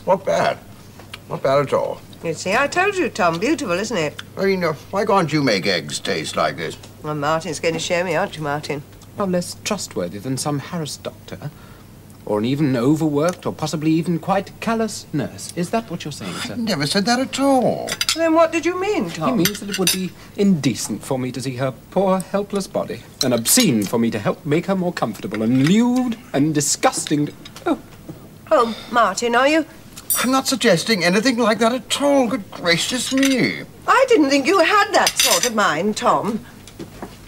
Not bad. Not bad at all. You see, I told you, Tom. Beautiful, isn't it? I mean, why can't you make eggs taste like this? Well, Martin's going to show me, aren't you, Martin? Well, less trustworthy than some Harris doctor. Or an even overworked or possibly even quite callous nurse. Is that what you're saying, sir? I never said that at all. Then what did you mean, Tom? He means that it would be indecent for me to see her poor, helpless body, and obscene for me to help make her more comfortable, and lewd and disgusting to... Oh, Martin, are you? I'm not suggesting anything like that at all. Good gracious me. I didn't think you had that sort of mind, Tom.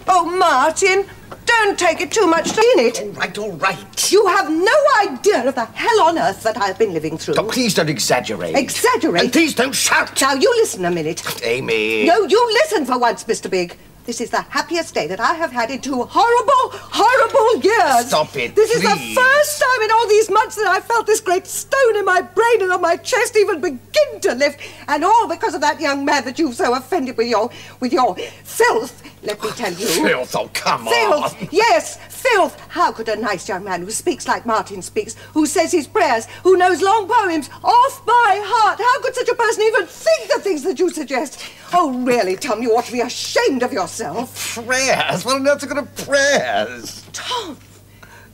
Oh, Martin, don't take it too much to mean it. All right. You have no idea of the hell on earth that I've been living through. Oh, please don't exaggerate. Exaggerate? And please don't shout. Now, you listen a minute. Amy. No, you listen for once, Mr. Big. This is the happiest day that I have had in 2 horrible, horrible years. Stop it, This is the please. first time in all these months that I felt this great stone in my brain and on my chest even begin to lift. And all because of that young man that you've so offended with your filth, let me tell you. Filth, oh, come on. Filth, yes, filth. How could a nice young man who speaks like Martin speaks, who says his prayers, who knows long poems off by heart, how could such a person even think the things that you suggest? Oh, really, Tom, you ought to be ashamed of yourself. Prayers? What on earth's a good of prayers? Tom,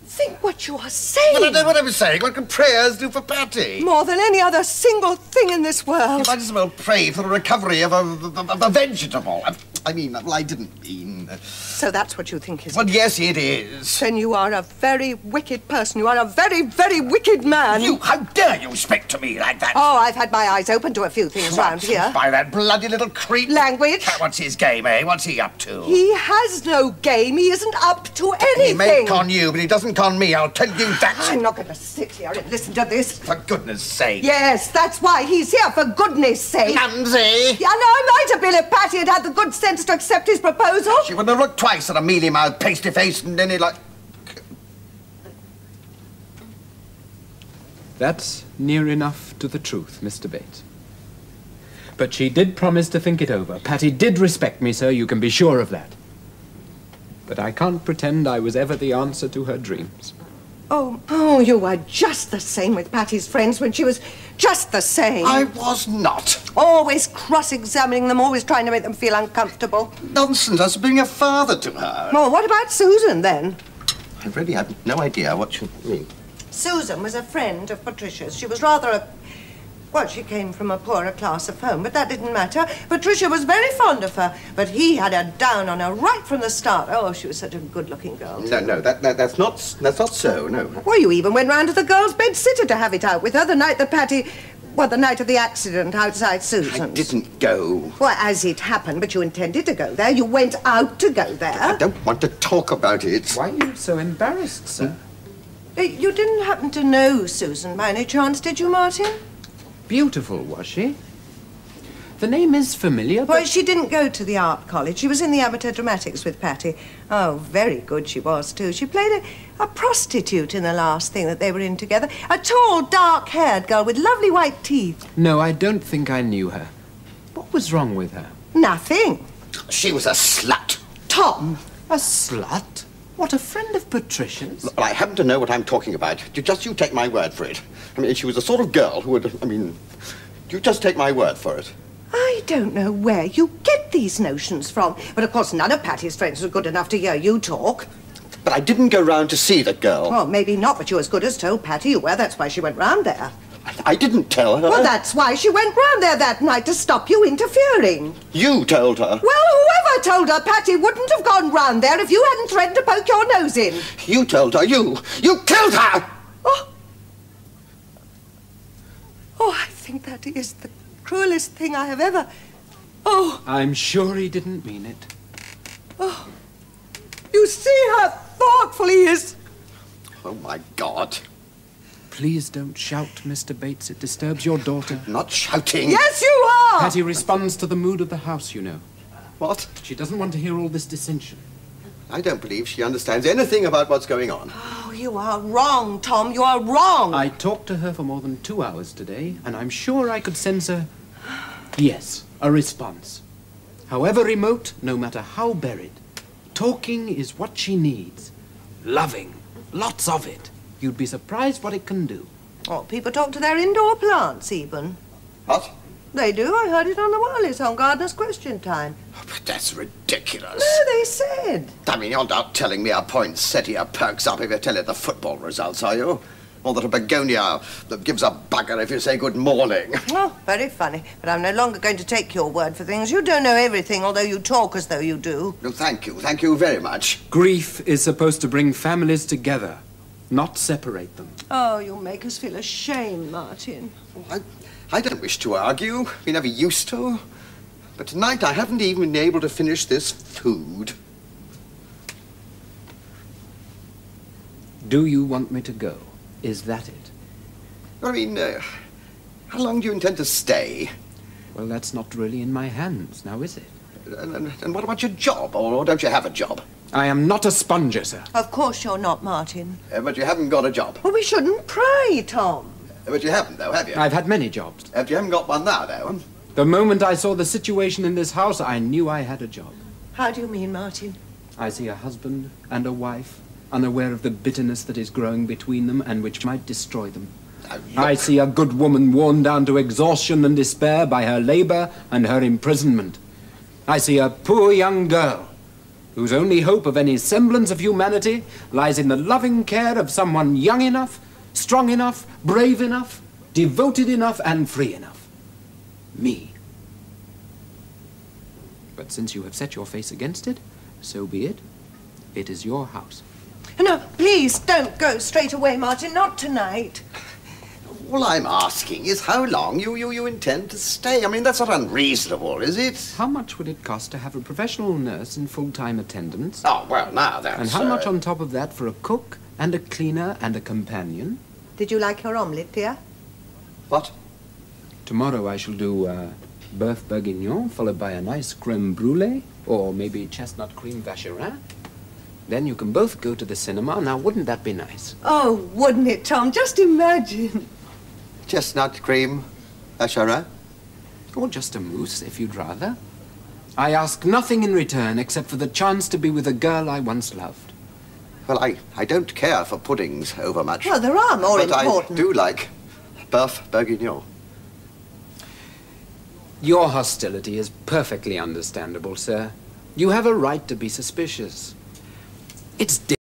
think what you are saying. Well, I know what I was saying. What can prayers do for Patty? More than any other single thing in this world. Might as well pray for the recovery of a vegetable. I mean, well, I didn't mean... So that's what you think, is it? Well, yes, it is. Then you are a very wicked person. You are a very, very wicked man. How dare you speak to me like that? Oh, I've had my eyes open to a few things round here. By that bloody little creep. Language. What's his game, eh? What's he up to? He has no game. He isn't up to anything. He may con you, but he doesn't con me. I'll tell you that. I'm not going to sit here and listen to this. For goodness sake. Yes, that's why he's here, for goodness sake. Mumsy. Yeah, no, I might have been if Patty had had the good sense to accept his proposal. She wouldn't have looked twice at a mealy-mouthed, pasty-faced and any like... That's near enough to the truth, Mr. Bates. But she did promise to think it over. Patty did respect me, sir, you can be sure of that. But I can't pretend I was ever the answer to her dreams. Oh, you were just the same with Patty's friends when she was just the same. I was not. Always cross-examining them, always trying to make them feel uncomfortable. Nonsense, I was being a father to her. Well, what about Susan, then? I really have no idea what you mean. Susan was a friend of Patricia's. She was rather a... Well, she came from a poorer class of home, but that didn't matter. Patricia was very fond of her, but he had her down on her right from the start. Oh, she was such a good-looking girl. No, that's not so, no. Well, you even went round to the girl's bed-sitter to have it out with her the night that Patty... Well, the night of the accident outside Susan's. I didn't go. Well, as it happened, but you intended to go there. You went out to go there. I don't want to talk about it. Why are you so embarrassed, sir? You didn't happen to know Susan by any chance, did you, Martin? Beautiful, was she? The name is familiar, but... Well, she didn't go to the art college. She was in the amateur dramatics with Patty. Oh, very good she was, too. She played a prostitute in the last thing that they were in together. A tall, dark-haired girl with lovely white teeth. No, I don't think I knew her. What was wrong with her? Nothing. She was a slut. Tom. A slut? What, a friend of Patricia's? Well, I happen to know what I'm talking about. You take my word for it. I mean, she was the sort of girl who would, you just take my word for it. I don't know where you get these notions from, but of course none of Patty's friends were good enough to hear you talk. But I didn't go round to see the girl. Well, maybe not, but you as good as told Patty you were. That's why she went round there. I didn't tell her. Well, that's why she went round there that night, to stop you interfering. You told her. Well, whoever told her, Patty wouldn't have gone round there if you hadn't threatened to poke your nose in. You told her. You killed her! Oh, I think that is the cruelest thing I have ever... Oh. I'm sure he didn't mean it. Oh. You see how thoughtful he is. Oh, my God. Please don't shout, Mr. Bates. It disturbs your daughter. I'm not shouting. Yes, you are! Patty responds to the mood of the house, you know. What? She doesn't want to hear all this dissension. I don't believe she understands anything about what's going on. Oh, you are wrong, Tom. You are wrong. I talked to her for more than 2 hours today, and I'm sure I could sense yes, a response. However remote, no matter how buried, talking is what she needs. Loving. Lots of it. You'd be surprised what it can do. Oh, people talk to their indoor plants, even. What? They do. I heard it on the wireless on Gardener's Question Time. Oh, but that's ridiculous. No, they said. I mean, you're not telling me a poinsettia perks up if you tell it the football results, are you? Or that a begonia that gives a bugger if you say good morning. Oh, very funny. But I'm no longer going to take your word for things. You don't know everything, although you talk as though you do. No, thank you. Thank you very much. Grief is supposed to bring families together, not separate them. Oh, you make us feel ashamed, Martin. I don't wish to argue. We never used to. But tonight I haven't even been able to finish this food. Do you want me to go? Is that it? I mean, how long do you intend to stay? Well, that's not really in my hands, now is it? And what about your job? Or don't you have a job? I am not a sponger, sir. Of course you're not, Martin. But you haven't got a job. Well, we shouldn't pray, Tom. But you haven't, though, have you? I've had many jobs. You haven't got one now, though. The moment I saw the situation in this house, I knew I had a job. How do you mean, Martin? I see a husband and a wife, unaware of the bitterness that is growing between them and which might destroy them. I see a good woman worn down to exhaustion and despair by her labor and her imprisonment. I see a poor young girl whose only hope of any semblance of humanity lies in the loving care of someone young enough, strong enough, brave enough, devoted enough, and free enough. Me. But since you have set your face against it, so be it. It is your house. No, please don't go straight away, Martin. Not tonight. All I'm asking is how long you intend to stay. I mean, that's not unreasonable, is it? How much would it cost to have a professional nurse in full-time attendance? Oh, well, now that's... And how much on top of that for a cook and a cleaner and a companion? Did you like your omelette, dear? What? Tomorrow I shall do bœuf bourguignon, followed by a nice creme brulee, or maybe chestnut cream vacherin. Then you can both go to the cinema. Now, wouldn't that be nice? Oh, wouldn't it, Tom? Just imagine. Chestnut cream, vacherin? Or just a mousse, if you'd rather. I ask nothing in return except for the chance to be with a girl I once loved. Well, I don't care for puddings over much. Well, there are more important. But I do like bœuf bourguignon. Your hostility is perfectly understandable, sir. You have a right to be suspicious. It's